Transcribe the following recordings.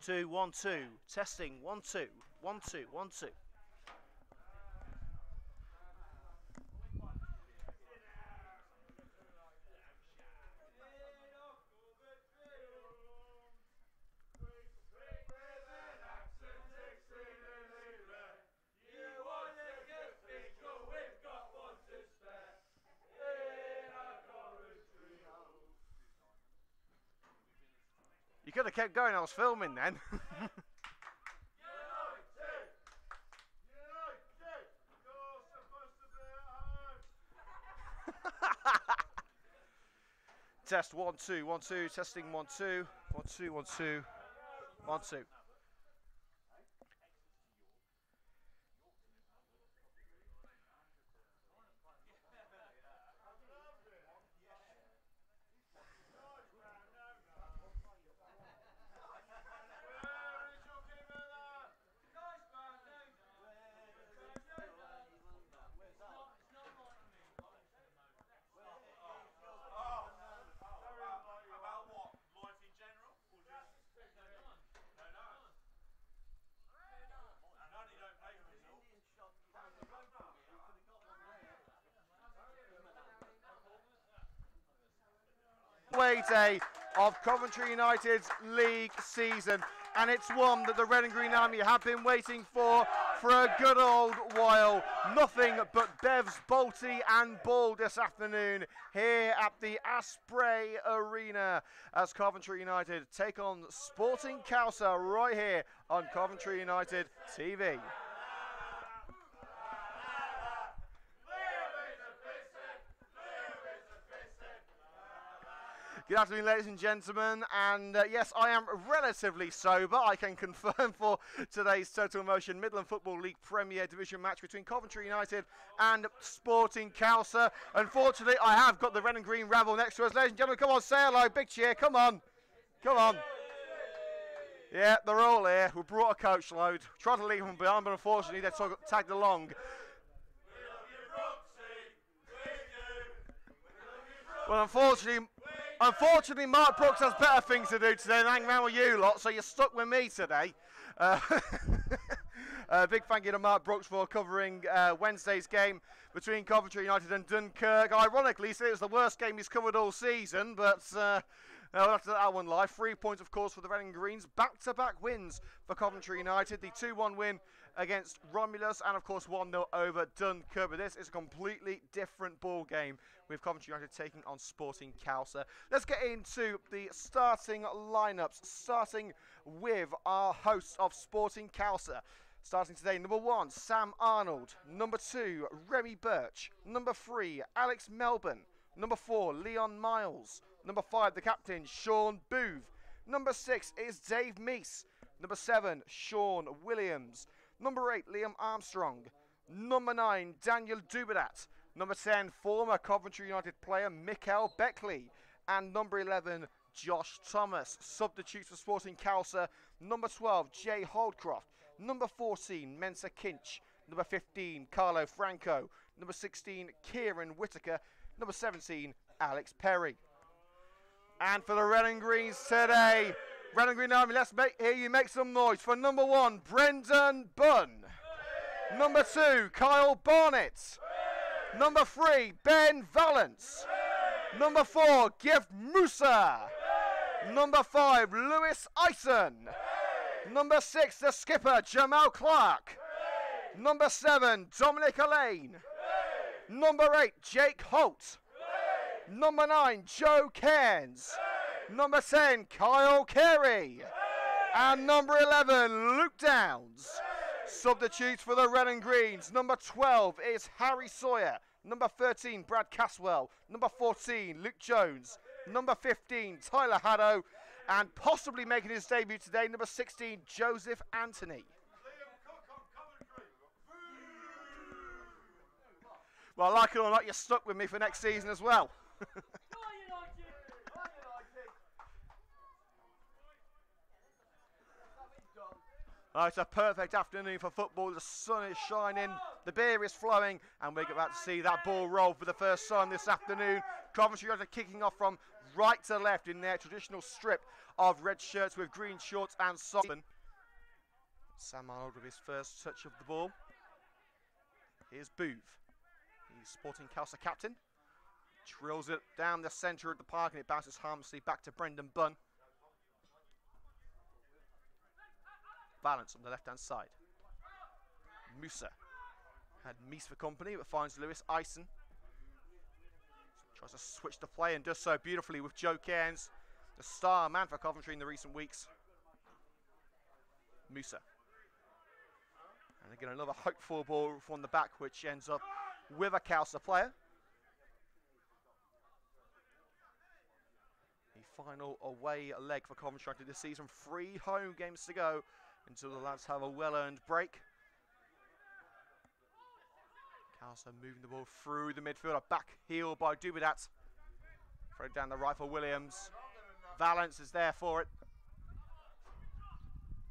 2, 1, 2. Testing 1, 2. 1, 2, 1, 2. You could have kept going, I was filming then. Test 1, 2, 1, 2, testing 1, 2, 1, 2, 1, 2, 1, 2. Away day of Coventry United's league season, and it's one that the Red and Green Army have been waiting for a good old while. Nothing but Bevs, Bolty and Ball this afternoon here at the Asprey Arena as Coventry United take on Sporting Khalsa right here on Coventry United TV. Good afternoon, ladies and gentlemen, and yes, I am relatively sober. I can confirm for today's Total Motion Midland Football League Premier Division match between Coventry United and Sporting Khalsa. Unfortunately, I have got the red and green rabble next to us. Ladies and gentlemen, come on, say hello, big cheer, come on, come on. Yeah, they're all here. We brought a coach load. Tried to leave them behind, but unfortunately, they tagged along. Well, unfortunately, Mark Brooks has better things to do today than hang around with you lot, so you're stuck with me today. Big thank you to Mark Brooks for covering Wednesday's game between Coventry United and Dunkirk. Ironically, he said it was the worst game he's covered all season, but we'll have to let that one lie. 3 points, of course, for the Red and Greens. Back-to-back wins for Coventry United. The 2-1 win against Romulus and, of course, 1-0 over Dunkirk. But this is a completely different ball game with Coventry United taking on Sporting Khalsa. Let's get into the starting lineups, starting with our hosts of Sporting Khalsa. Starting today, number 1, Sam Arnold. Number 2, Remy Birch. Number 3, Alex Melbourne. Number 4, Leon Miles. Number 5, the captain, Sean Booth. Number 6 is Dave Meese. Number 7, Sean Williams. Number 8, Liam Armstrong. Number 9, Daniel Dubedat. Number 10, former Coventry United player, Mikael Beckley. And number 11, Josh Thomas. Substitutes for Sporting Khalsa, number 12, Jay Holdcroft. Number 14, Mensa Kinch. Number 15, Carlo Franco. Number 16, Kieran Whitaker. Number 17, Alex Perry. And for the Red and Greens today, Red and Green Army, let's hear you make some noise for number 1, Brendan Bunn. Number 2, Kyle Barnett. Number 3, Ben Valance. Number 4, Gift Musa. Number 5, Lewis Ison. Number 6, the skipper, Jamal Clark. Number 7, Dominic Elaine. Number 8, Jake Holt. Number 9, Joe Cairns. Number 10, Kyle Carey. And number 11, Luke Downs. Substitutes for the Red and Greens. Number 12 is Harry Sawyer. Number 13, Brad Caswell. Number 14, Luke Jones. Number 15, Tyler Haddow. And possibly making his debut today, number 16, Joseph Anthony. Well, like it or not, you're stuck with me for next season as well. Oh, it's a perfect afternoon for football. The sun is shining, the beer is flowing, and we're about to see that ball roll for the first time this afternoon. Coventry United kicking off from right to left in their traditional strip of red shirts with green shorts and socks. Sam Arnold with his first touch of the ball. Here's Boove. He's Sporting Khalsa captain. Drills it down the centre of the park and it bounces harmlessly back to Brendan Bunn. Valance on the left-hand side. Musa had Mies for company but finds Lewis Eisen. Tries to switch the play and does so beautifully with Joe Cairns, the star man for Coventry in the recent weeks. Musa. And again another hopeful ball from the back which ends up with a Khalsa player. The final away leg for Coventry this season. 3 home games to go until the lads have a well-earned break. Khalsa moving the ball through the midfield. A back heel by Dubedat. Throw down the right for Williams. Valance is there for it.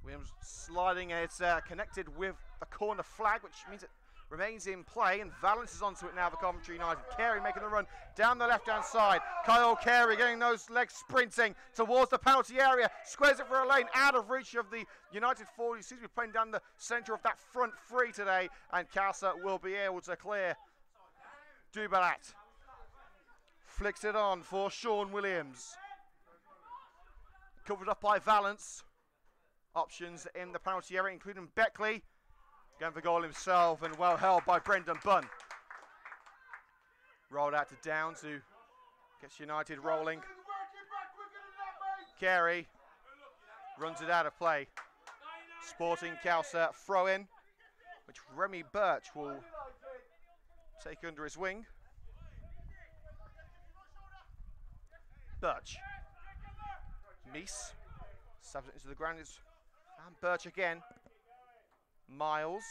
Williams sliding it, connected with the corner flag, which means it remains in play, and Valance is onto it now for Coventry United. Carey making the run down the left-hand side. Kyle Carey getting those legs sprinting towards the penalty area. Squares it for a lane out of reach of the United forward. He seems to be playing down the centre of that front three today, and Khalsa will be able to clear. Dubalat flicks it on for Sean Williams. Covered up by Valance. Options in the penalty area, including Beckley. Going for goal himself and well held by Brendan Bunn. Rolled out to Downs who gets United rolling. Carey runs it out of play. Sporting Khalsa throw in, which Remy Birch will take under his wing. Birch. Mies stabs it into the ground. And Birch again. Miles.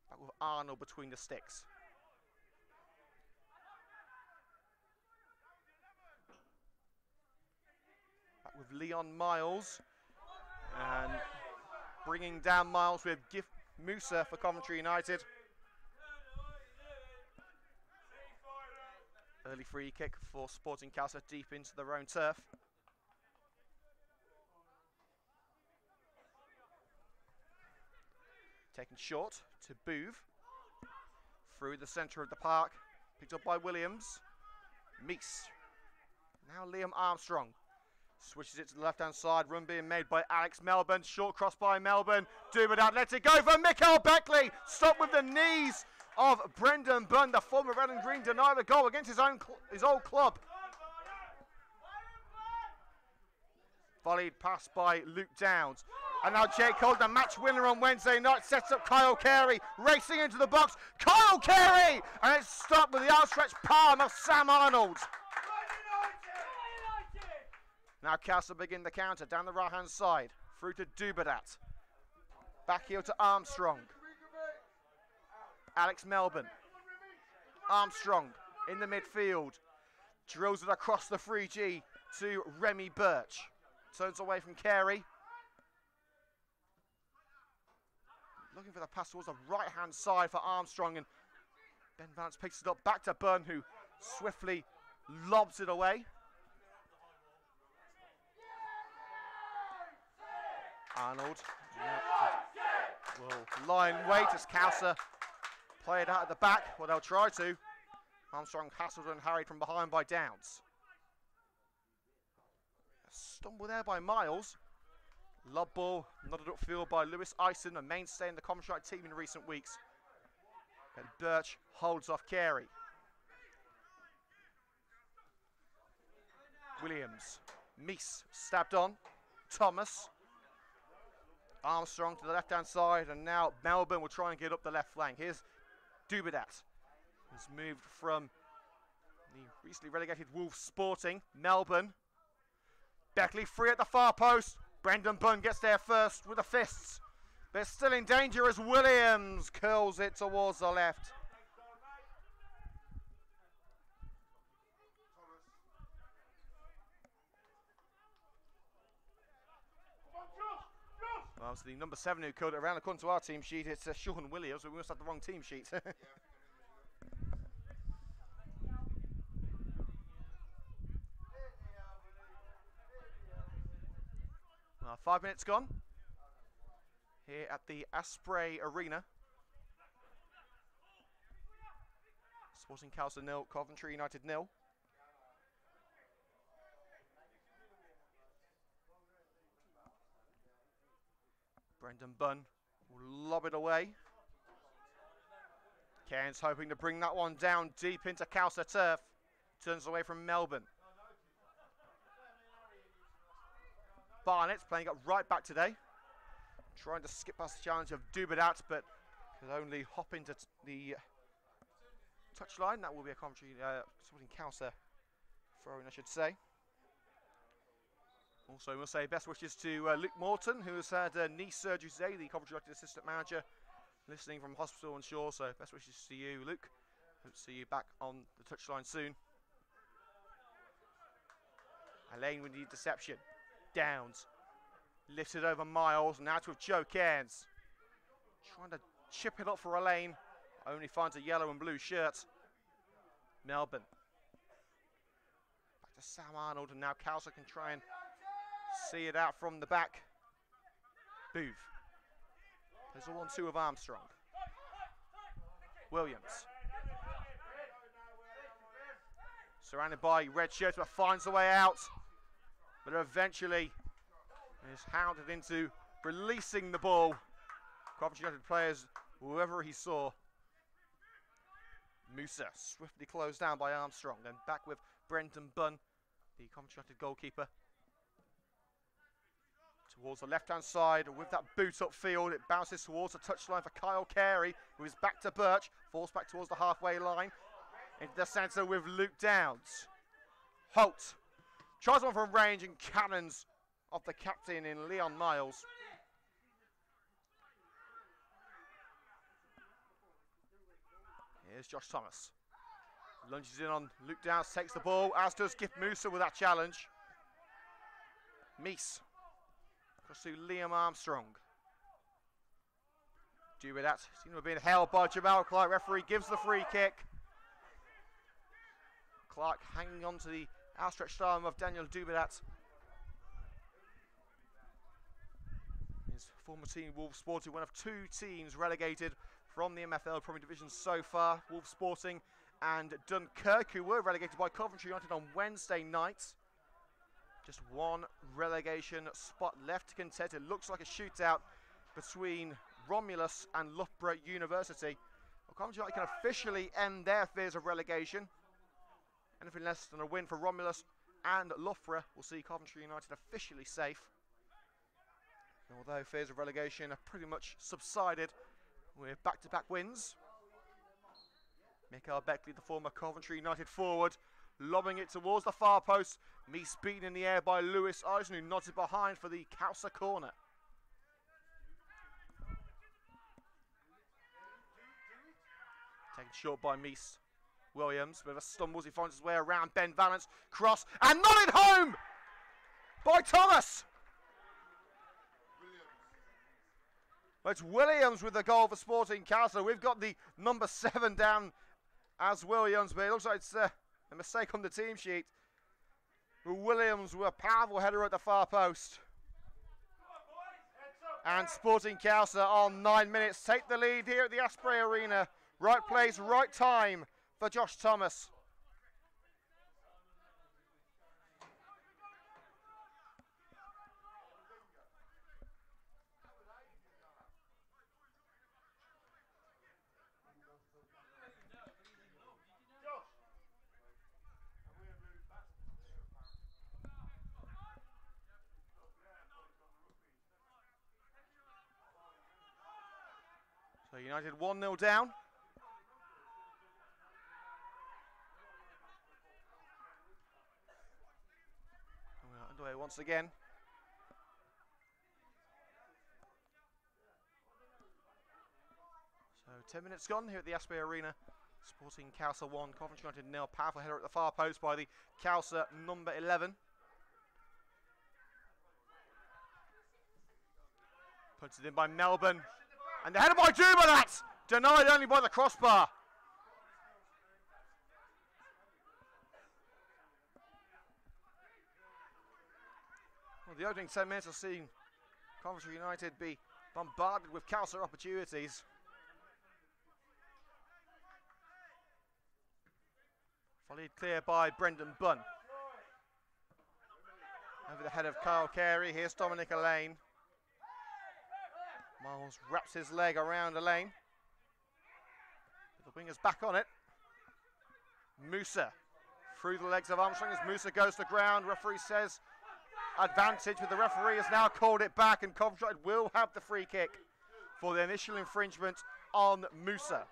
Back with Arnold between the sticks. Back with Leon Miles. And bringing down Miles with Musa for Coventry United. Early free kick for Sporting Khalsa deep into their own turf. Taken short to Boove. Through the centre of the park. Picked up by Williams. Mies. Now Liam Armstrong. Switches it to the left-hand side. Run being made by Alex Melbourne. Short cross by Melbourne. Dubedat lets it go for Mikael Beckley. Stopped with the knees of Brendan Bunn. The former red and green denied a goal against his old club. Volleyed pass by Luke Downs. And now Jake Holt, the match winner on Wednesday night, sets up Kyle Carey, racing into the box. Kyle Carey! And it's stopped with the outstretched palm of Sam Arnold. Now Khalsa begin the counter down the right-hand side. Through to Dubedat. Back heel to Armstrong. Alex Melbourne. Armstrong in the midfield. Drills it across the 3G to Remy Birch. Turns away from Carey. Looking for the pass towards the right-hand side for Armstrong, and Ben Valance picks it up back to Bunn, who swiftly lobs it away. Arnold will lie in wait as Khalsa play it out at the back. Well, they'll try to. Armstrong hassled and harried from behind by Downs. A stumble there by Miles. Lob ball nodded upfield by Lewis Eisen, a mainstay in the Coventry team in recent weeks. And Birch holds off Carey. Williams. Mies stabbed on. Thomas. Armstrong to the left-hand side, and now Melbourne will try and get up the left flank. Here's Dubedat. He's moved from the recently relegated Wolves Sporting. Melbourne. Beckley free at the far post. Brendan Bunn gets there first with the fists. They're still in danger as Williams curls it towards the left. Well, it's the number 7 who cut it around according to our team sheet. It's Sean Williams, but we must have the wrong team sheet. 5 minutes gone here at the Asprey Arena. Sporting Khalsa 0, Coventry United 0. Brendan Bunn will lob it away. Cairns hoping to bring that one down deep into Khalsa turf. Turns away from Melbourne. Barnett's playing it right back today. Trying to skip past the challenge of Dubedat, but could only hop into the touchline. That will be a Coventry, Sporting Khalsa throwing, I should say. Also, we'll say best wishes to Luke Morton, who has had knee surgery today, the Coventry United assistant manager, listening from hospital on shore. So best wishes to you, Luke. Hope to see you back on the touchline soon. Elaine with the interception. Downs. Lifted over Miles, and out with Joe Cairns. Trying to chip it up for Elaine. Only finds a yellow and blue shirt. Melbourne. Back to Sam Arnold, and now Khalsa can try and see it out from the back. Booth. There's a 1-2 of Armstrong. Williams. Surrounded by red shirts, but finds the way out. But eventually is hounded into releasing the ball. Coventry United players, whoever he saw. Musa swiftly closed down by Armstrong. Then back with Brendan Bunn, the Coventry United goalkeeper. Towards the left-hand side with that boot upfield. It bounces towards the touchline for Kyle Carey, who is back to Birch. Falls back towards the halfway line. Into the centre with Luke Downs. Holt tries one from range and cannons off the captain in Leon Miles. Here's Josh Thomas. Lunges in on Luke Downs, takes the ball, as does Gift Musa with that challenge. Meese. Across to Liam Armstrong. Do with that. Seems to have been held by Jamal Clark. Referee gives the free kick. Clark hanging on to the outstretched arm of Daniel Dubedat. His former team, Wolves Sporting, one of 2 teams relegated from the MFL Premier Division so far. Wolves Sporting and Dunkirk, who were relegated by Coventry United on Wednesday night. Just one relegation spot left to contest. It looks like a shootout between Romulus and Loughborough University. Well, Coventry United can officially end their fears of relegation. Anything less than a win for Romulus and Loughborough will see Coventry United officially safe. And although fears of relegation have pretty much subsided with back-to-back wins. Mikael Beckley, the former Coventry United forward, lobbing it towards the far post. Meese beaten in the air by Lewis Eisen, who nodded behind for the Khalsa corner. Taken short by Meese. Williams with a stumbles, he finds his way around Ben Valance, cross, and nodded home by Thomas. Well, it's Williams with the goal for Sporting Khalsa. We've got the number 7 down as Williams, but it looks like it's a mistake on the team sheet. Williams with a powerful header at the far post. And Sporting Khalsa on 9 minutes take the lead here at the Asprey Arena. Right place, right time for Josh Thomas. So United 1-0 down. Underway once again. So 10 minutes gone here at the Asprey Arena. Sporting Khalsa 1, Coventry United 0. Powerful header at the far post by the Khalsa number 11. Puts it in by Melbourne. And the header by Dubedat! Denied only by the crossbar. Well, the opening 10 minutes have seen Coventry United be bombarded with Khalsa opportunities. Volleyed clear by Brendan Bunn. Over the head of Kyle Carey, here's Dominic Elaine. Miles wraps his leg around Elaine. The winger's back on it. Musa through the legs of Armstrong as Musa goes to ground. Referee says advantage, but the referee has now called it back, and Coventry will have the free kick for the initial infringement on Musa.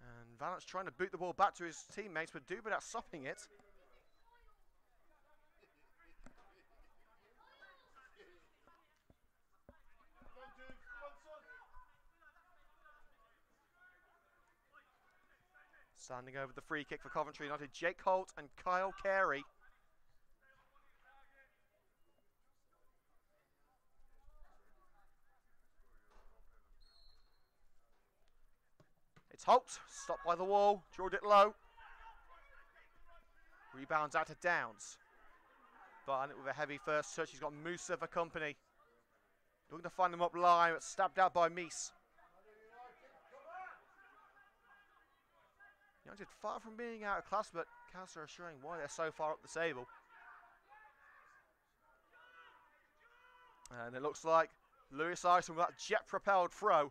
And Vallance trying to boot the ball back to his teammates, but Dubedat stopping it. Standing over the free kick for Coventry United, Jake Holt and Kyle Carey. It's Holt, stopped by the wall, drawed it low. Rebounds out to Downs. Barnett with a heavy first touch, he's got Musa for company. Looking to find him up line, but stabbed out by Meese. United far from being out of class, but Khalsa are showing why they're so far up the table. And it looks like Lewis Ison with that jet-propelled throw.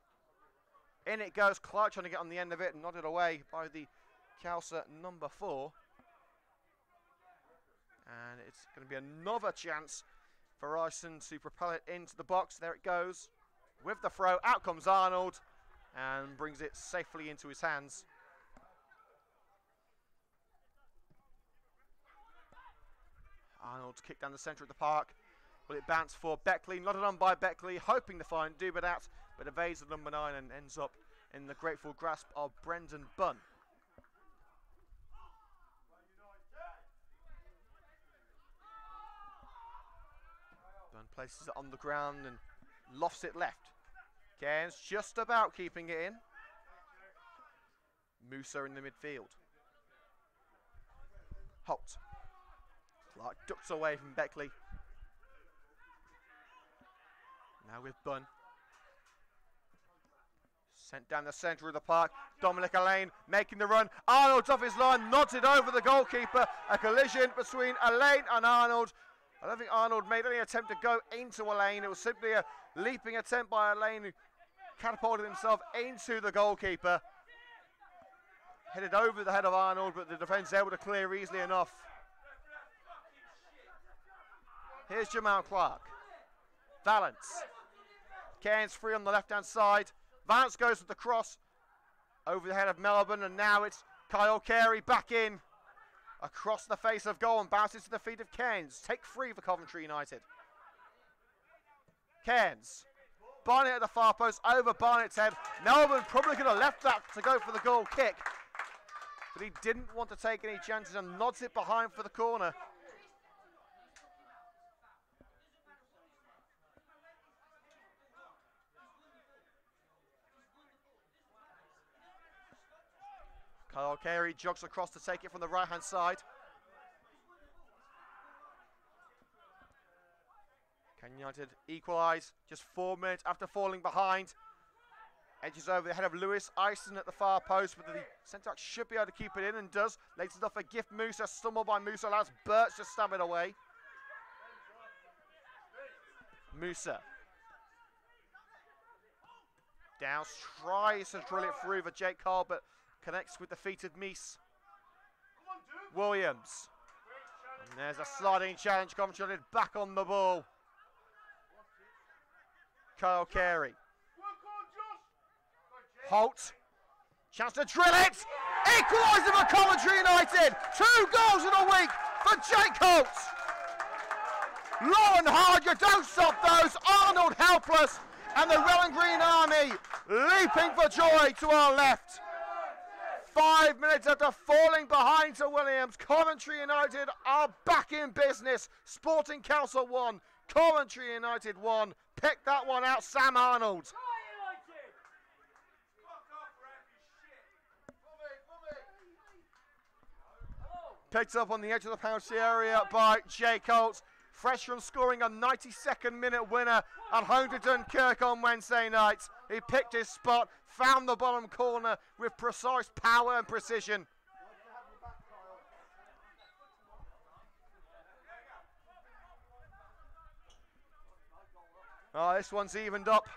In it goes, Clark trying to get on the end of it and nodded away by the Khalsa number 4. And it's going to be another chance for Ison to propel it into the box. There it goes. With the throw, out comes Arnold and brings it safely into his hands. Arnold to kick down the centre of the park. Will it bounce for Beckley? Nodded on by Beckley, hoping to find Dubedat, but evades the number 9 and ends up in the grateful grasp of Brendan Bunn. Bunn places it on the ground and lofts it left. Cairns just about keeping it in. Musa in the midfield. Holt. Clark ducks away from Beckley. Now with Bunn. Sent down the centre of the park. Dominic Elaine making the run. Arnold's off his line, nods it over the goalkeeper. A collision between Elaine and Arnold. I don't think Arnold made any attempt to go into Elaine. It was simply a leaping attempt by Elaine, who catapulted himself into the goalkeeper. Headed over the head of Arnold, but the defence able to clear easily enough. Here's Jamal Clark. Vallance. Cairns free on the left-hand side. Vallance goes with the cross over the head of Melbourne, and now it's Kyle Carey back in. Across the face of goal and bounces to the feet of Cairns. Take 3 for Coventry United. Cairns. Barnett at the far post, over Barnett's head. Melbourne probably could have left that to go for the goal kick, but he didn't want to take any chances and nods it behind for the corner. Kyle Carey jogs across to take it from the right-hand side. Can United equalise just 4 minutes after falling behind? Edges over the head of Lewis Ison at the far post, but the centre-back should be able to keep it in, and does. Lays it off a gift. Musa, stumbled by Musa, allows Burts to stab it away. Musa. Downs tries to drill it through for Jake Cole, but connects with the feet of Meese. Williams. And there's a sliding challenge. Coventry United back on the ball. Kyle Carey. Holt. Chance to drill it. Equaliser for Coventry United. 2 goals in a week for Jake Holt. Low and hard, you don't stop those. Arnold helpless. And the Red and Green Army leaping for joy to our left. 5 minutes after falling behind to Williams, Coventry United are back in business. Sporting Khalsa 1, Coventry United 1. Pick that one out, Sam Arnold. Picked up on the edge of the penalty area by Jake Holt. Fresh from scoring a 92nd minute winner at home to Dunkirk on Wednesday night. He picked his spot, found the bottom corner with precise power and precision. Oh, this one's evened up.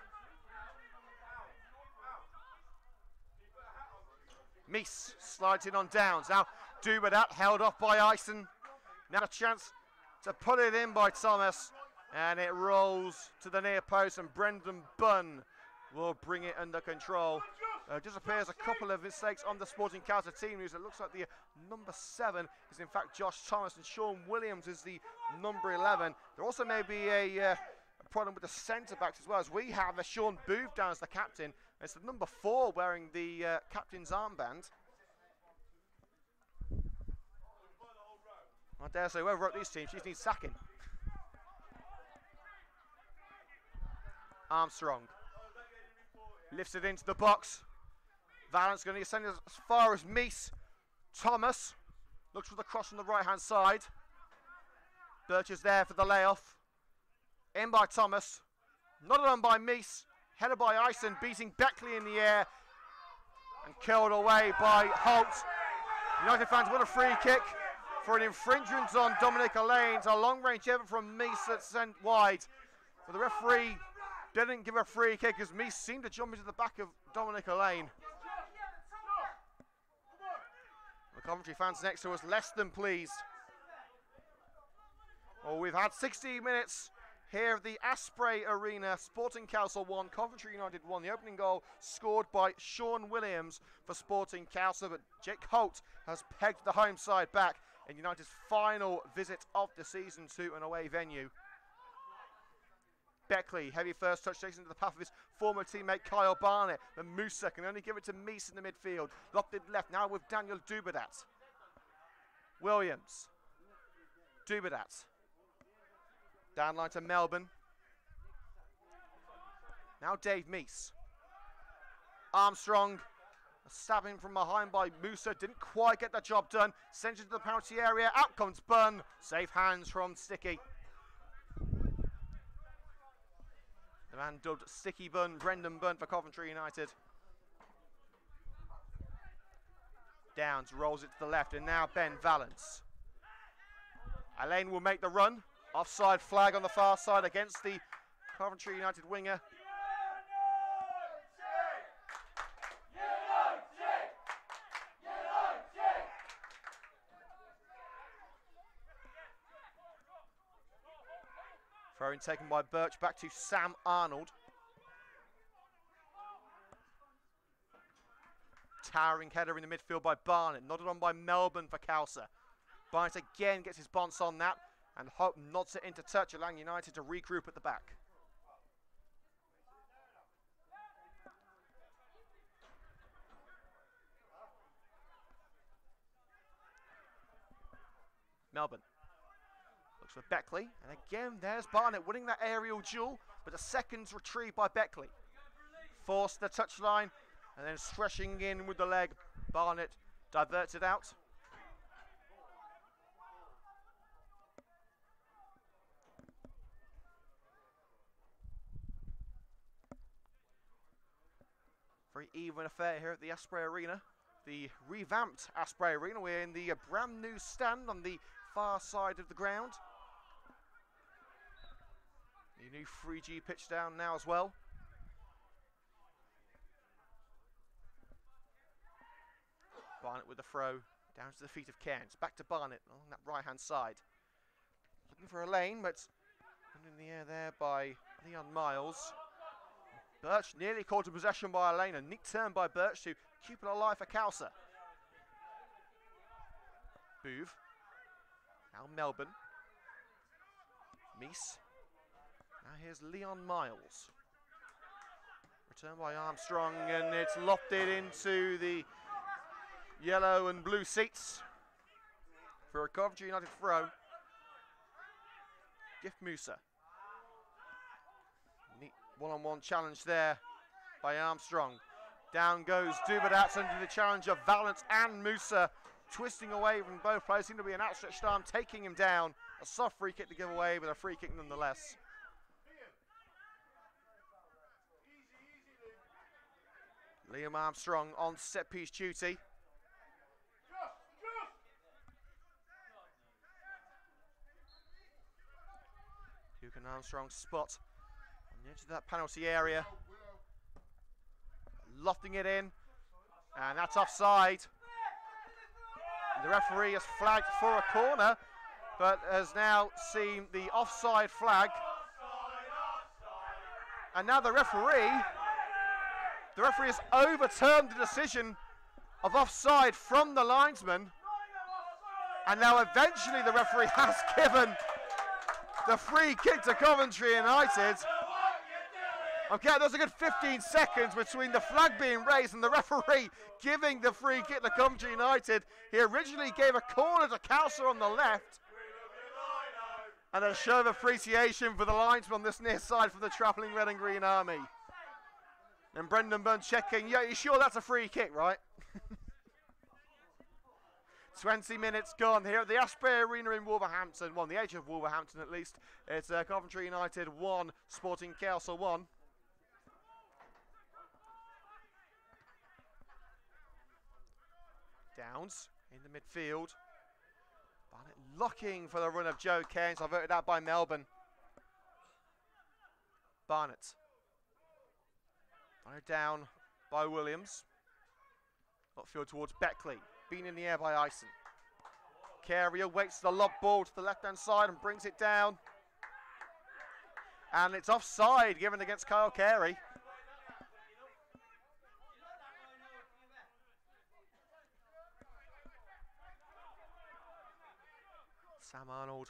Meese slides in on Downs. Now Dubedat held off by Ison. Now a chance to put it in by Thomas. And it rolls to the near post, and Brendan Bunn will bring it under control. Just appears a couple of mistakes on the Sporting Khalsa team news. It looks like the number 7 is in fact Josh Thomas, and Sean Williams is the number 11. There also may be a problem with the centre backs as well, as we have Sean Booth down as the captain. It's the number 4 wearing the captain's armband. I dare say whoever wrote these teams, she needs sacking. Armstrong lifts it into the box. Valance going to send it as far as Meese. Thomas looks for the cross on the right hand side. Birch is there for the layoff. In by Thomas. Nodded on by Meese. Headed by Ison, beating Beckley in the air. And curled away by Holt. United fans want a free kick for an infringement on Dominic Allane's. A long range effort from Meese that's sent wide. But the referee didn't give a free kick as Meese seemed to jump into the back of Dominic Allane. The Coventry fans next to us less than pleased. Well, we've had 60 minutes here at the Asprey Arena. Sporting Khalsa 1, Coventry United 1. The opening goal scored by Sean Williams for Sporting Khalsa, but Jake Holt has pegged the home side back in United's final visit of the season to an away venue. Beckley, heavy first touch, takes into the path of his former teammate Kyle Barnett. But Musa can only give it to Meese in the midfield. Locked it left now with Daniel Dubedat. Williams. Dubedat. Down line to Melbourne. Now Dave Meese. Armstrong. Stabbing from behind by Musa. Didn't quite get the job done. Sent it to the penalty area. Out comes Bunn. Safe hands from Sticky. The man dubbed Sticky Bunn, Brendan Bunn for Coventry United. Downs rolls it to the left, and now Ben Valance. Allane will make the run. Offside flag on the far side against the Coventry United winger. Throw-in taken by Birch, back to Sam Arnold. Towering header in the midfield by Barnett, nodded on by Melbourne for Khalsa. Barnett again gets his bonce on that, and Hope nods it into touch, allowing United to regroup at the back. Melbourne looks for Beckley, and again there's Barnett winning that aerial duel, but a second's retrieved by Beckley. Forced the touchline, and then stretching in with the leg, Barnett diverts it out. Very even affair here at the Asprey Arena, the revamped Asprey Arena. We're in the brand new stand on the far side of the ground. The new 3G pitch down now as well. Barnett with the throw down to the feet of Cairns. Back to Barnett along that right hand side. Looking for a lane, but in the air there by Leon Miles. Birch nearly caught in possession by Allane. A neat turn by Birch to keep it alive for Khalsa. Booth. Now Melbourne. Meese. Now here's Leon Miles. Return by Armstrong, and it's lofted into the yellow and blue seats for a Coventry United throw. Gift Musa. Neat one-on-one challenge there by Armstrong. Down goes Dubedat under the challenge of Valance and Musa twisting away from both players. Seemed to be an outstretched arm taking him down. A soft free kick to give away, but a free kick nonetheless. Liam Armstrong on set piece duty. Can Armstrong spot on the edge of that penalty area, lofting it in, and that's offside. The referee has flagged for a corner, but has now seen the offside flag. And now the referee has overturned the decision of offside from the linesman, and now eventually the referee has given the free kick to Coventry United. Okay, there's a good 15 seconds between the flag being raised and the referee giving the free kick to Coventry United. He originally gave a corner to Khalsa on the left. And a show of appreciation for the linesman on this near side for the travelling red and green army. And Brendan Bunn checking, yeah, you sure that's a free kick, right? 20 minutes gone here at the Asprey Arena in Wolverhampton. Well, on the edge of Wolverhampton at least. It's Coventry United 1, Sporting Khalsa 1. Downs in the midfield. Barnett looking for the run of Joe Cairns, diverted out by Melbourne. Barnett. Barnett down by Williams. Upfield towards Beckley. Being in the air by Ison. Carey awaits the lob ball to the left-hand side and brings it down. And it's offside given against Kyle Carey. Sam Arnold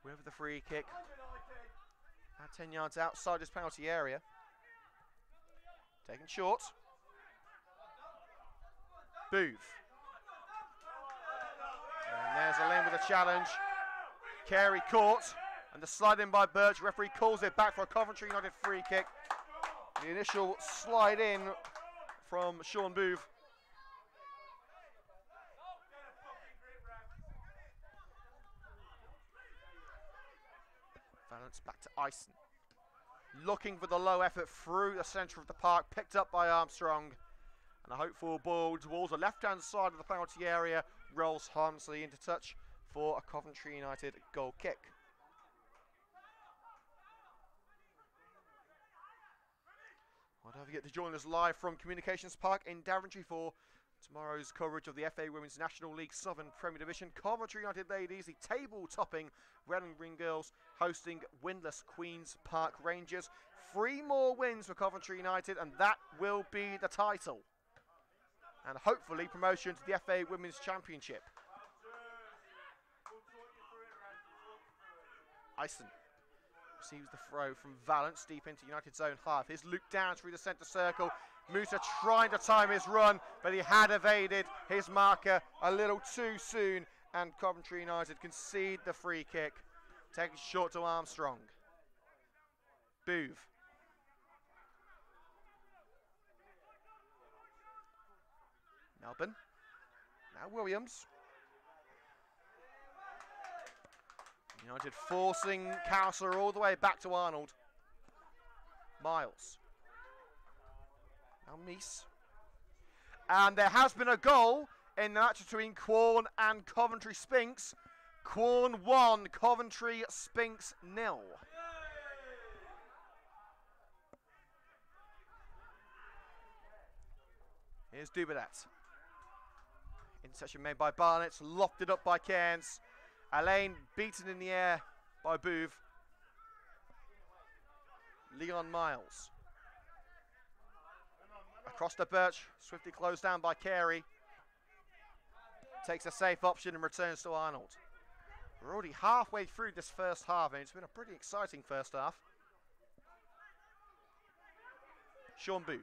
with the free kick. At 10 yards outside his penalty area. Taken short. Booth. And there's a lane with a challenge. Carey caught. And the slide in by Birch. Referee calls it back for a Coventry United free kick. The initial slide in from Sean Booth. Valance back to Ison. Looking for the low effort through the centre of the park. Picked up by Armstrong. And a hopeful ball towards the left-hand side of the penalty area. Rolls harmlessly into touch for a Coventry United goal kick. Well, don't forget to join us live from Communications Park in Daventry for tomorrow's coverage of the FA Women's National League Southern Premier Division. Coventry United ladies, the table-topping Red and Green girls, hosting winless Queen's Park Rangers. 3 more wins for Coventry United, and that will be the title. And hopefully promotion to the FA Women's Championship. Ison receives the throw from Valance deep into United's own half. Here's Luke down through the centre circle. Musa trying to time his run, but he had evaded his marker a little too soon, and Coventry United concede the free kick. Taken short to Armstrong. Booth. Melbourne. Now Williams. United forcing Khalsa all the way back to Arnold. Miles. Now Meese. And there has been a goal in the match between Quorn and Coventry Spinks. Quorn 1, Coventry Spinks 0. Here's Dubedat. Interception made by Barnett, lofted up by Cairns. Alain beaten in the air by Booth. Leon Miles. Across to Birch, swiftly closed down by Carey. Takes a safe option and returns to Arnold. We're already halfway through this first half, and it's been a pretty exciting first half. Sean Booth.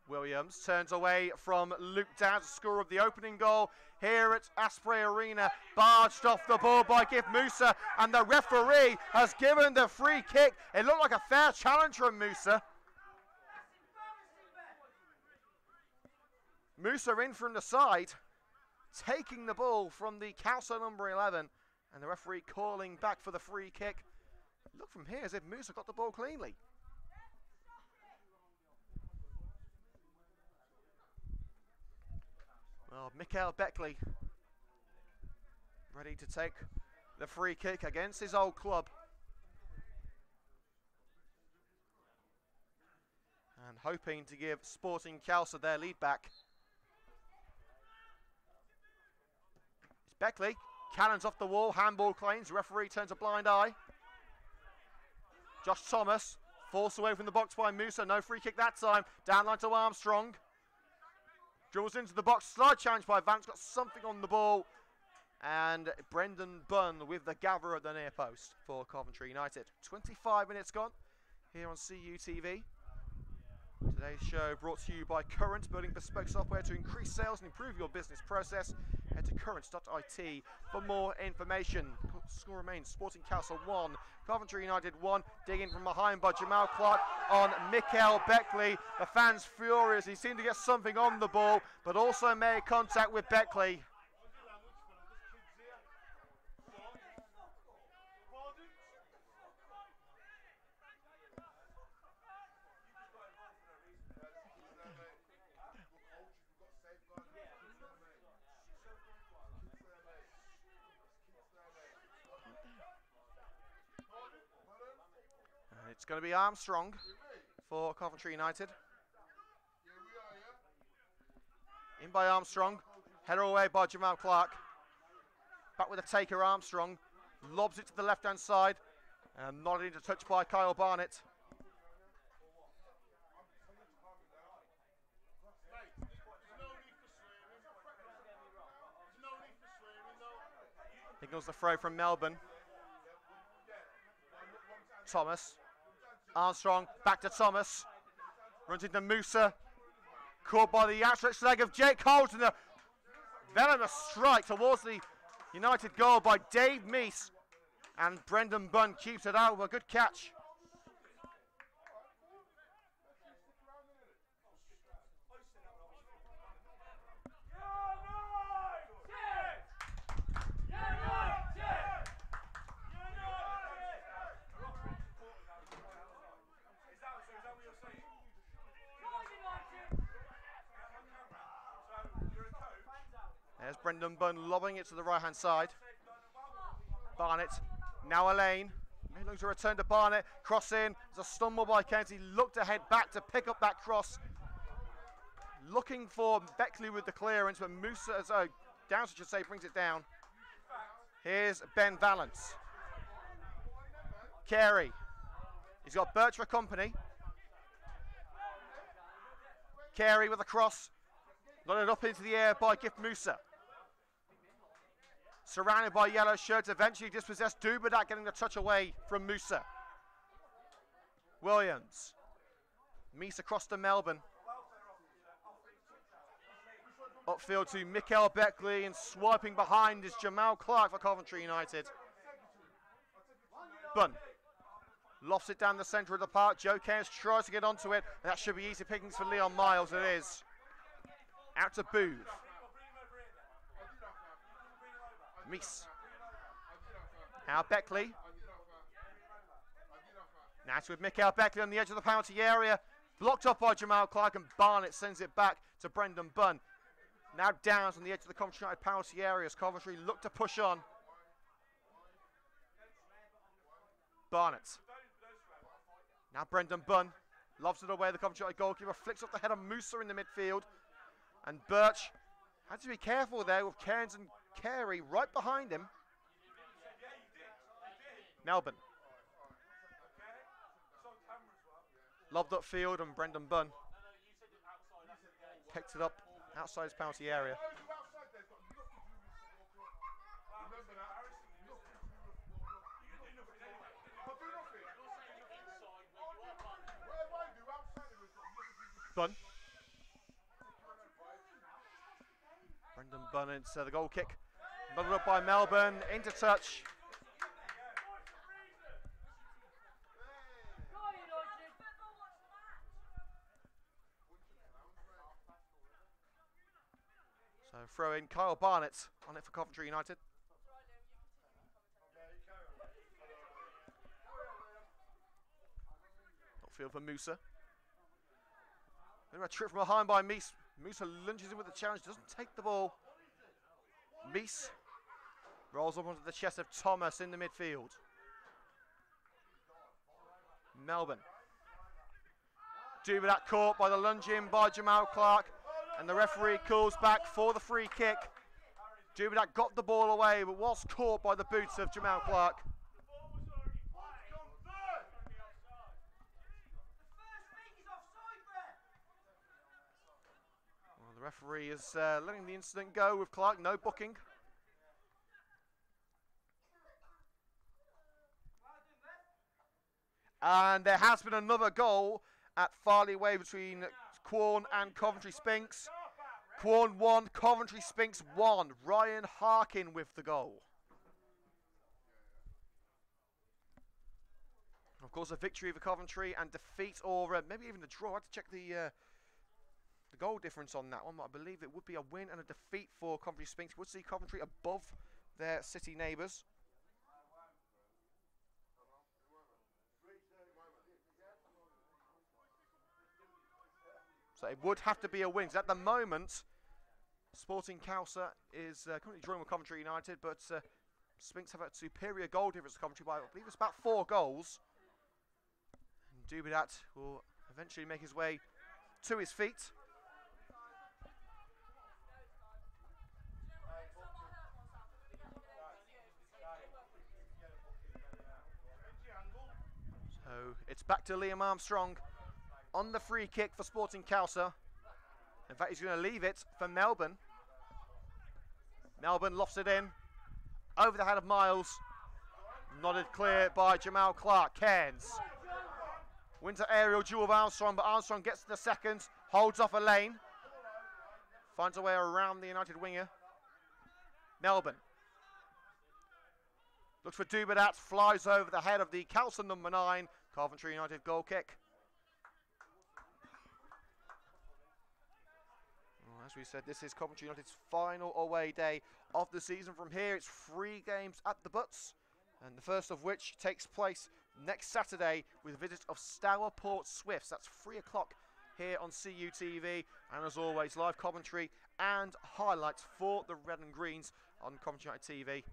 Williams turns away from Luke Downs, scorer of the opening goal here at Asprey Arena. Barged off the ball by Gif Musa, and the referee has given the free kick. It looked like a fair challenge from Musa. Musa in from the side. taking the ball from the Khalsa number 11, and the referee calling back for the free kick. Look from here as if Musa got the ball cleanly. Well, Mikael Beckley ready to take the free kick against his old club. And hoping to give Sporting Khalsa their lead back. It's Beckley, cannons off the wall, handball claims, referee turns a blind eye. Josh Thomas, forced away from the box by Musa, no free kick that time, downline to Armstrong. Dribbles into the box, slide challenge by Vance, got something on the ball. And Brendan Bunn with the gather at the near post for Coventry United. 25 minutes gone here on CUTV. Today's show brought to you by Current, building bespoke software to increase sales and improve your business process. Head to current.it for more information. Score remains Sporting Khalsa 1, Coventry United 1. Digging from behind by Jamal Clark on Mikael Beckley. The fans furious. He seemed to get something on the ball, but also made contact with Beckley. It's going to be Armstrong for Coventry United. In by Armstrong, header away by Jamal Clark. Back with a taker, Armstrong. Lobs it to the left-hand side. And nodded into touch by Kyle Barnett. Signals the throw from Melbourne. Thomas. Armstrong, back to Thomas. Runs into Musa. Caught by the outstretched leg of Jake Holton. A venomous strike towards the United goal by Dave Meese. And Brendan Bunn keeps it out with a good catch. There's Brendan Bunn lobbing it to the right-hand side. Barnett, now Elaine. Looking to return to Barnett. Cross in. There's a stumble by Kent. He looked ahead back to pick up that cross. Looking for Beckley with the clearance, but Musa, Downs I should say, brings it down. Here's Ben Valance. Carey. He's got Birch for company. Carey with a cross. Nodded up into the air by Gift Musa. Surrounded by yellow shirts, eventually dispossessed. Dubedat getting the touch away from Musa. Williams. Meese across to Melbourne. Upfield to Mikael Beckley, and swiping behind is Jamal Clark for Coventry United. Bunn. Lofts it down the centre of the park. Joe Cairns tries to get onto it. That should be easy pickings for Leon Miles. It is. Out to Booth. Meese. Now Beckley. Now it's with Mikael Beckley on the edge of the penalty area. Blocked up by Jamal Clark, and Barnett sends it back to Brendan Bunn. Now Downs on the edge of the Coventry United penalty area as Coventry look to push on. Barnett. Now Brendan Bunn lobs it away. The Coventry United goalkeeper flicks off the head of Musa in the midfield. And Birch had to be careful there with Cairns and Carey right behind him. Melbourne. Lobbed upfield, and Brendan Bunn picked it up outside his penalty area. Bunn. Brendan Bunn into the goal kick. Nodded up by Melbourne, into touch. So throw in Kyle Barnett on it for Coventry United. Upfield for Musa. A trip from behind by Mies. Musa lunges in with the challenge, doesn't take the ball. Mies rolls up onto the chest of Thomas in the midfield. Melbourne. Dubedat caught by the lunge in by Jamal Clark, and the referee calls back for the free kick. Dubedat got the ball away, but was caught by the boots of Jamal Clark. Well, the referee is letting the incident go with Clark, no booking. And there has been another goal at Farley Way between Quorn and Coventry Spinks. Quorn 1, Coventry Spinks 1. Ryan Harkin with the goal. Of course, a victory for Coventry and defeat, or maybe even a draw. I had to check the goal difference on that one, but I believe it would be a win and a defeat for Coventry Spinks. Would see Coventry above their city neighbours. So it would have to be a win. At the moment, Sporting Khalsa is currently drawing with Coventry United, but Spinks have a superior goal difference to Coventry by, I believe it's about 4 goals. And Dubedat will eventually make his way to his feet. So it's back to Liam Armstrong on the free kick for Sporting Khalsa. In fact, he's going to leave it for Melbourne. Melbourne lofts it in over the head of Miles. Nodded clear by Jamal Clark. Cairns wins an aerial duel of Armstrong, but Armstrong gets to the second, holds off Elaine, finds a way around the United winger. Melbourne looks for Dubedat, flies over the head of the Khalsa number 9. Coventry United goal kick. As we said, this is Coventry United's final away day of the season. From here, it's 3 games at the Butts, and the first of which takes place next Saturday with a visit of Stourport Swifts. That's 3 o'clock here on CUTV, and as always, live commentary and highlights for the Red and Greens on Coventry United TV.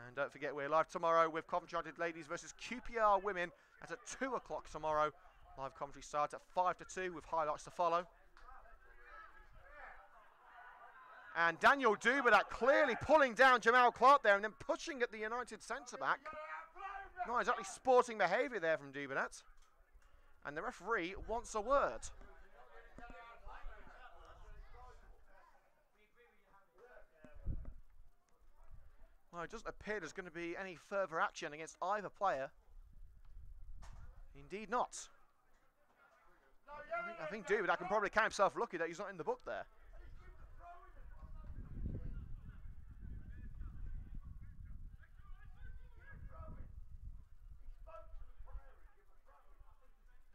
And don't forget, we're live tomorrow with Coventry United ladies versus QPR women. That's at 2 o'clock tomorrow. Live commentary starts at 5 to 2 with highlights to follow. And Daniel Dubedat clearly pulling down Jamal Clark there and then pushing at the United centre-back. Not exactly sporting behaviour there from Dubedat. And the referee wants a word. Well, it doesn't appear there's going to be any further action against either player. Indeed not. I think Dubedat can probably count himself lucky that he's not in the book there.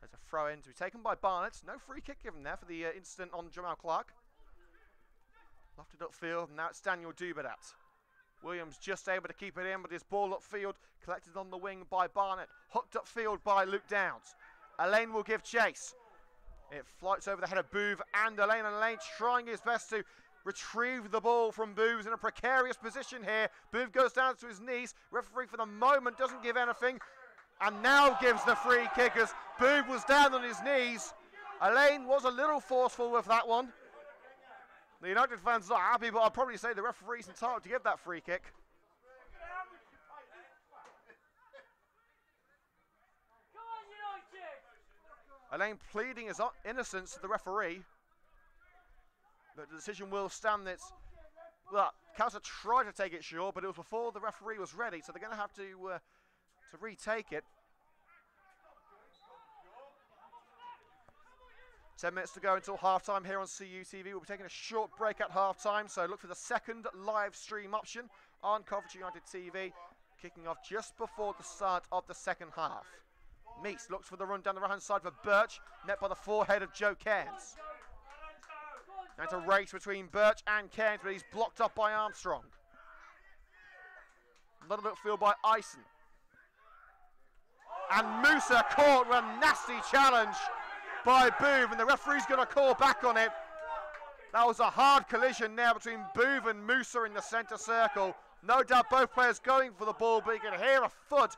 There's a throw in to be taken by Barnett. No free kick given there for the incident on Jamal Clark. Lofted upfield, and now it's Daniel Dubedat. Williams just able to keep it in, but his ball upfield collected on the wing by Barnett. Hooked upfield by Luke Downs. Elaine will give chase. It floats over the head of Boove and Elaine trying his best to retrieve the ball from Boove's in a precarious position here. Boove goes down to his knees. Referee for the moment doesn't give anything, and now gives the free kick as Boove was down on his knees. Elaine was a little forceful with that one. The United fans are happy, but I'd probably say the referee's entitled to give that free kick. Elaine pleading his innocence to the referee, but the decision will stand. It's, well, Khalsa tried to take it short, but it was before the referee was ready, so they're going to have to retake it. 10 minutes to go until half-time here on CUTV. We'll be taking a short break at half-time, so look for the second live stream option on Coventry United TV, kicking off just before the start of the second half. Meese looks for the run down the right-hand side for Birch, met by the forehead of Joe Cairns. That's a race between Birch and Cairns, but he's blocked up by Armstrong. Another look field by Ison. And Musa caught with a nasty challenge by Boove, and the referee's going to call back on it. That was a hard collision there between Boove and Musa in the centre circle. No doubt both players going for the ball, but you can hear a foot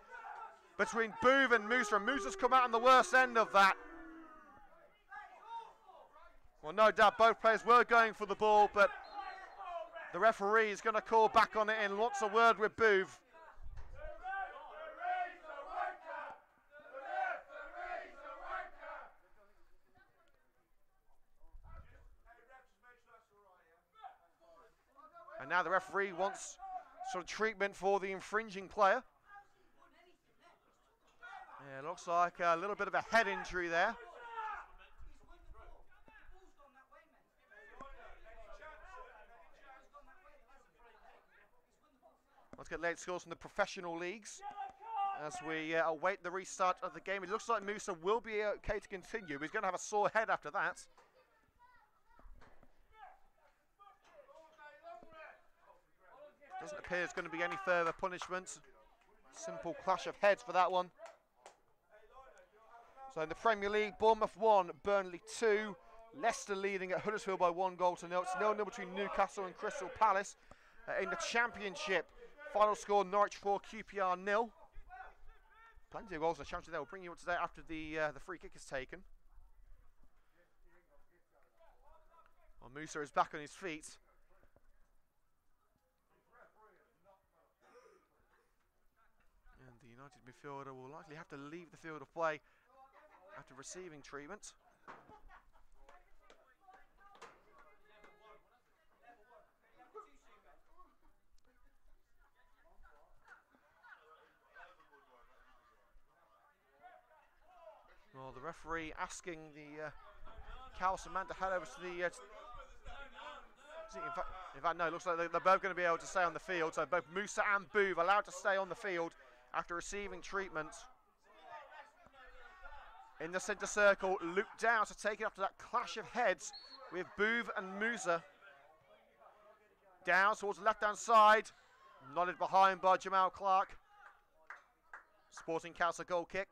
between Boove and Musa, and Musa's come out on the worst end of that. Well, no doubt both players were going for the ball, but the referee is going to call back on it and wants a word with Boove. And now the referee wants sort of treatment for the infringing player. Yeah, it looks like a little bit of a head injury there. Let's get late scores from the professional leagues as we await the restart of the game. It looks like Musa will be okay to continue. He's going to have a sore head after that. Doesn't appear there's going to be any further punishment. Simple clash of heads for that one. So in the Premier League, Bournemouth 1, Burnley 2. Leicester leading at Huddersfield by 1 goal to nil. It's 0-0 between Newcastle and Crystal Palace. In the Championship, final score Norwich 4, QPR 0. Plenty of goals in the Championship there. We'll bring you up to that after the free kick is taken. Well, Musa is back on his feet. And the United midfielder will likely have to leave the field of play after receiving treatment. Well, the referee asking the Khalsa man to head over to the... in fact, no, it looks like they're both going to be able to stay on the field. So both Musa and Boove allowed to stay on the field after receiving treatment. In the centre circle, Luke Dowse to take it after that clash of heads with Boove and Musa. Dowse towards the left-hand side, nodded behind by Jamal Clark. Sporting Khalsa goal kick.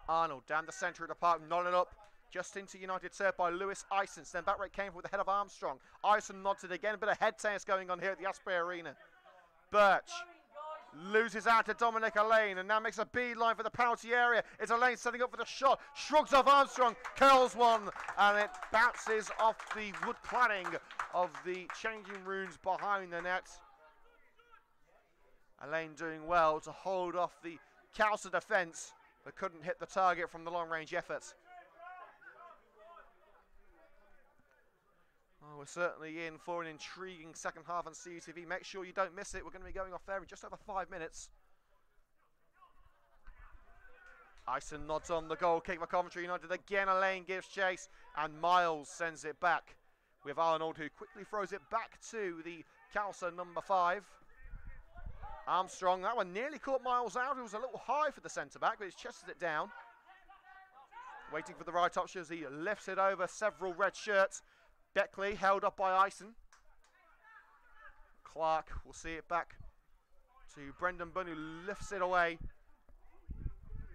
Arnold down the centre of the park, nodded up just into United serve by Lewis Ison. Then back right came with the head of Armstrong. Ison nods it again, a bit of head tennis going on here at the Asprey Arena. Birch loses out to Dominic Allain and now makes a beeline for the penalty area. It's Allain setting up for the shot, shrugs off Armstrong, curls one, and it bounces off the wood cladding of the changing rooms behind the net. Allain doing well to hold off the Khalsa defence, but couldn't hit the target from the long-range efforts. Oh, we're certainly in for an intriguing second half on CUTV. Make sure you don't miss it. We're going to be going off there in just over 5 minutes. Ison nods on the goal kick for Coventry United. Again, Allain gives chase, and Miles sends it back with Arnold, who quickly throws it back to the Khalsa number 5. Armstrong, that one nearly caught Miles out. It was a little high for the centre-back, but he's chested it down. Waiting for the right option as he lifts it over several red shirts. Beckley held up by Ison. Clark will see it back to Brendan Bunn, who lifts it away.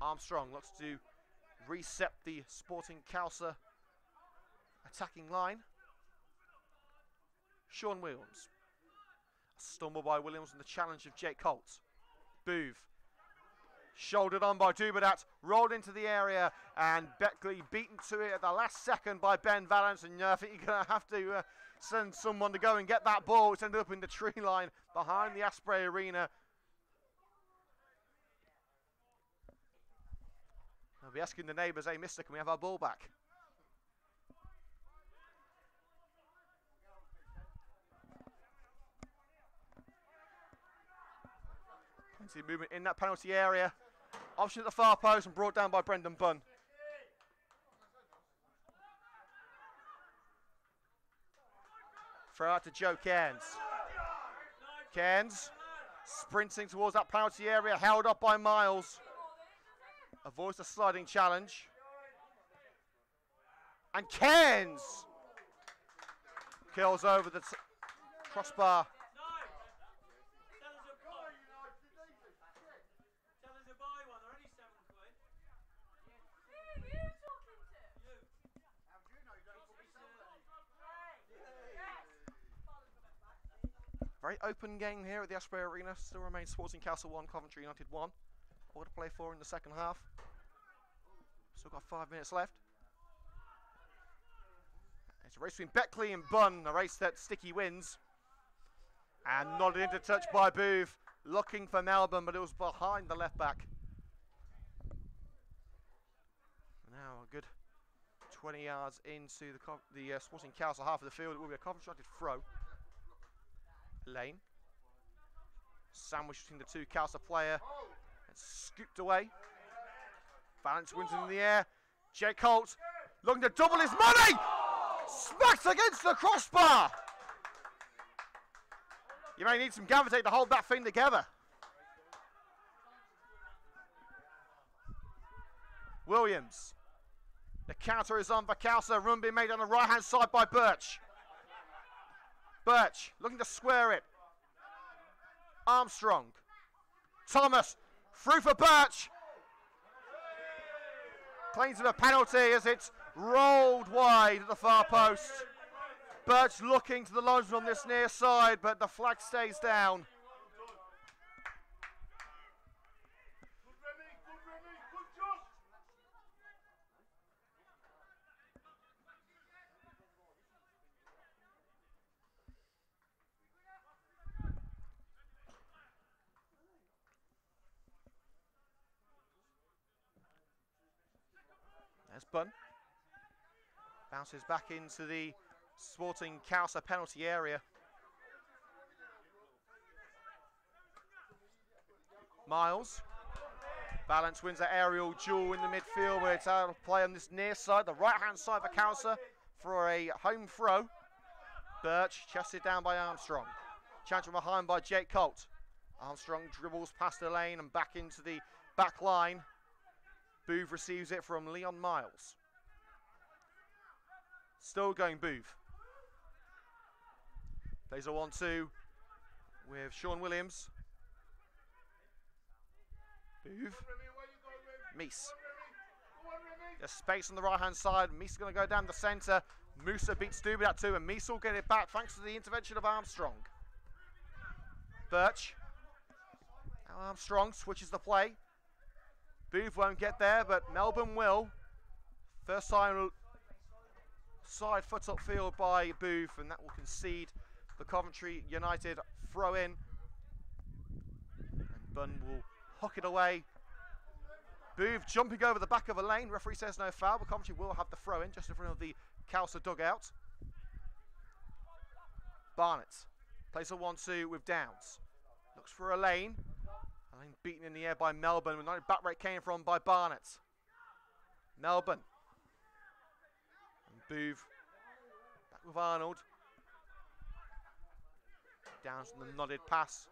Armstrong looks to reset the Sporting Khalsa attacking line. Sean Williams. A stumble by Williams and the challenge of Jake Colt. Boove. Shouldered on by Dubedat, rolled into the area, and Beckley beaten to it at the last second by Ben Valance. And I think you're going to have to send someone to go and get that ball. It's ended up in the tree line behind the Asprey Arena. I'll be asking the neighbours, hey mister, can we have our ball back? Plenty of movement in that penalty area. Option at the far post and brought down by Brendan Bunn. Throw out to Joe Cairns. Cairns sprinting towards that penalty area, held up by Miles. Avoids the sliding challenge. And Cairns kills over the crossbar. Very open game here at the Asprey Arena. Still remains Sporting Khalsa 1, Coventry United 1. All to play for in the second half. Still got 5 minutes left. It's a race between Beckley and Bunn, a race that Sticky wins. And nodded into touch by Booth, looking for Melbourne, but it was behind the left back. Now a good 20 yards into the Sporting Khalsa half of the field. It will be a Coventry United throw. Lane. Sandwich between the two Khalsa player. And scooped away. Balance wins in the air. Jake Holt looking to double his money. Smacks against the crossbar. You may need some gravitate to hold that thing together. Williams. The counter is on for Khalsa. Run being made on the right hand side by Birch. Birch looking to square it. Armstrong. Thomas through for Birch. Claims of a penalty as it's rolled wide at the far post. Birch looking to the linesman on this near side, but the flag stays down. There's Bunn. Bounces back into the Sporting Khalsa penalty area. Miles. Balance wins that aerial duel in the midfield where it's out of play on this near side, the right-hand side for Khalsa for a home throw. Birch chested down by Armstrong. Chance from behind by Jake Colt. Armstrong dribbles past the lane and back into the back line. Booth receives it from Leon Miles. Still going Booth. Plays a 1-2 with Sean Williams. Booth. Meese. There's space on the right hand side. Meese is going to go down the centre. Musa beats Doobie that too, and Meese will get it back thanks to the intervention of Armstrong. Birch. Now Armstrong switches the play. Booth won't get there, but Melbourne will. First time side foot upfield by Booth, and that will concede the Coventry United throw in. And Bunn will hook it away. Booth jumping over the back of a lane. Referee says no foul, but Coventry will have the throw in just in front of the Khalsa dugout. Barnett plays a 1-2 with Downs. Looks for a lane. Lane beaten in the air by Melbourne. When back rate came from by Barnett. Melbourne. And Booth. Back with Arnold. Downs from the nodded pass.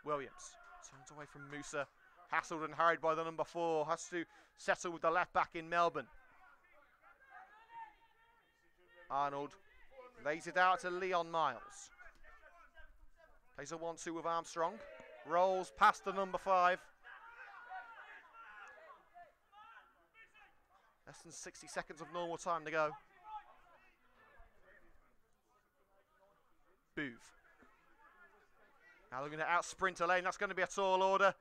Williams turns away from Musa. Hassled and harried by the number 4. Has to settle with the left back in Melbourne. Arnold lays it out to Leon Miles. Plays a 1-2 with Armstrong. Rolls past the number 5. Less than 60 seconds of normal time to go. Booth. Now looking to out sprint a lane. That's going to be a tall order.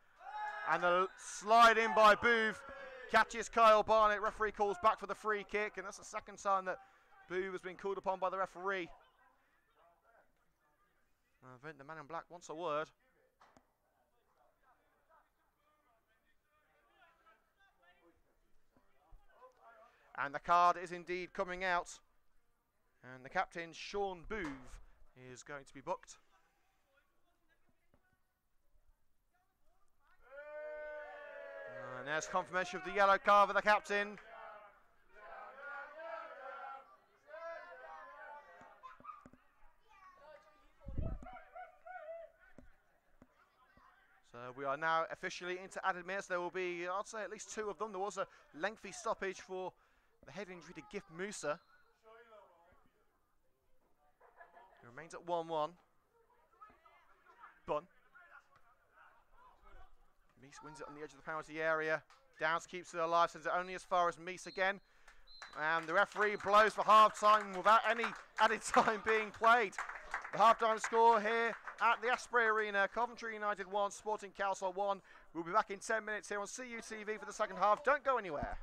And the slide in by Booth. Catches Kyle Barnett. Referee calls back for the free kick. And that's the second time that Booth has been called upon by the referee. The man in black wants a word. And the card is indeed coming out. And the captain, Sean Booth, is going to be booked. And there's confirmation of the yellow card for the captain. So we are now officially into added minutes. There will be, I'd say, at least 2 of them. There was a lengthy stoppage for the head injury to Gift Musa. It remains at 1-1. Bun. Meese wins it on the edge of the penalty area. Downs keeps it alive, sends it only as far as Meese again. And the referee blows for half-time without any added time being played. The half-time score here at the Asprey Arena. Coventry United 1, Sporting Khalsa 1. We'll be back in 10 minutes here on CUTV for the second half. Don't go anywhere.